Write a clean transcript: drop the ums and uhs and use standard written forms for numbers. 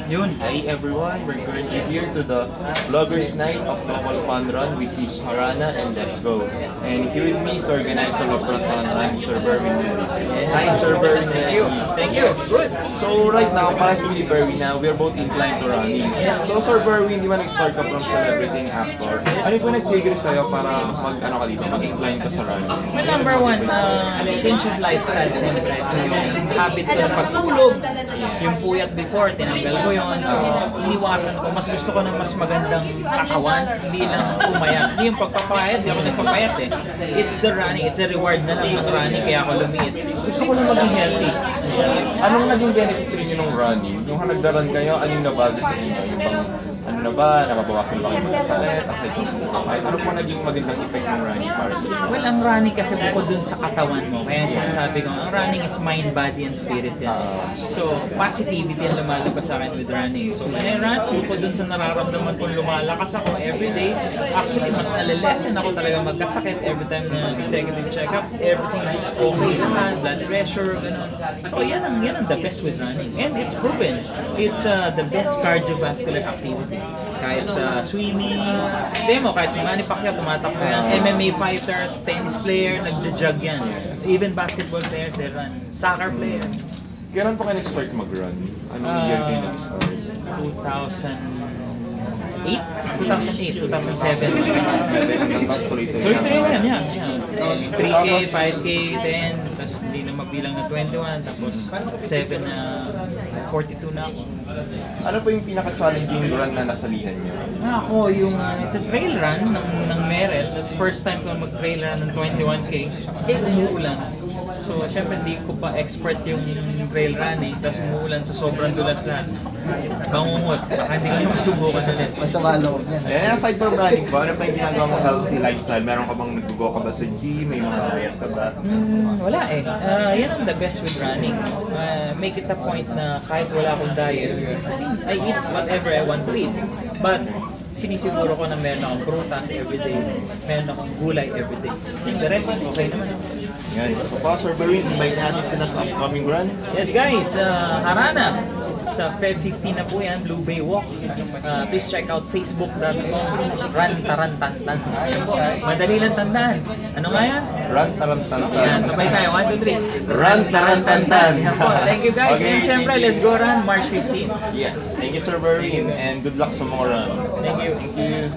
Yun. Hi everyone, we're currently here to the Vloggers Night of Local Fun Run with Fish Harana and Let's Go. And here with me is the organizer of Run, Sir Berwin. Hi Sir Berwin. Thank you. Thank you. Good. So right now, para sa ni Berwin na, we're both inclined to running. So Sir Berwin, di ba nag-start ka from celebrity actor? Ano yung nag-trigger sa'yo para mag-ano ka dito, mag-incline ka sa running? Well, number one, change of lifestyle siyempre. Yung habit ko ng pagtulog, yung puyat before, tinanggal ko yun. So, iniwasan ko, mas gusto ko ng mas magandang katawan, hindi lang pumayat. Hindi yung pagpapayat, hindi ako nagpapayat eh. It's the running, it's a reward na lang ng running, kaya ako lumiit. Gusto ko lang maging healthy. Anong naging benefits sa inyo ng running? Yung nagdaran kayo, anong nabago sa inyo? Yung bang, ano na ba, nababawasan ba kayo magkasakit? Aside yung kahit ano po naging magandang effect ng running para sa inyo? Well, ang running kasi bukod dun sa katawan mo. Kaya sinasabi ko, ang running is mind, body, and spirit yan. So, positivity ang lumalabas sa akin with running. So, when I run, bukod dun sa nararamdaman kong lumalakas ako everyday, actually, mas nalilesen ako talaga magkasakit every time na executive check-up. Everything is okay naman, blood pressure, gano'n. So, yan ang the best with running. And it's proven. It's the best cardiovascular activity. Kahit sa swimming, kahit si Manny Pacquiao, tumatakbo yan. MMA fighters, tennis player, nagja-jog yan. Even basketball players, they run. Soccer players. Kailan po kayo nag-start mag-run? Anong year kayo nag-start? 2008, 2007. Hanggang tapos tuloy-tuloy Tuloy-tuloy yan, yan. 3K, 5K, 10, tapos hindi na mabilang na 21, tapos 7 na 42 na ako. Ano po yung pinaka-challenging run na nasalihan niyo? Ako, yung it's a trail run ng Merrell. That's first time ko mag-trail run ng 21K. Umuulan. So, syempre hindi ko pa expert yung trail running, tapos umuulan sa sobrang dulas lahat. Bangungot, baka hindi ko masubukan ulit. Masama loob niya. And aside from running po, ano pa yung ginagawa mo healthy lifestyle? Meron ka bang nag-go ka ba sa gym? May mga diet ka ba? Wala eh. Yan ang the best with running. Make it a point na kahit wala akong diet, I eat whatever I want to eat. But sinisiguro ko na meron akong prutas everyday, meron akong gulay everyday. And the rest, okay naman. Yan. So pa, Sir Berwin, invite natin sila sa upcoming run. Yes guys, Harana. Sa Feb 15 na po yan, Blue Bay Walk. Please check out facebook.com Rantarantantan. Madali lang tandaan. Ano nga yan? Run, tarantantan. Yan, sabay tayo. 1, 2, 3. Run, tarantantan. Thank you guys. Okay. And syempre, let's go run March 15. Yes. Thank you, Sir Berwin. And good luck sa mga run. Thank you. Thank you.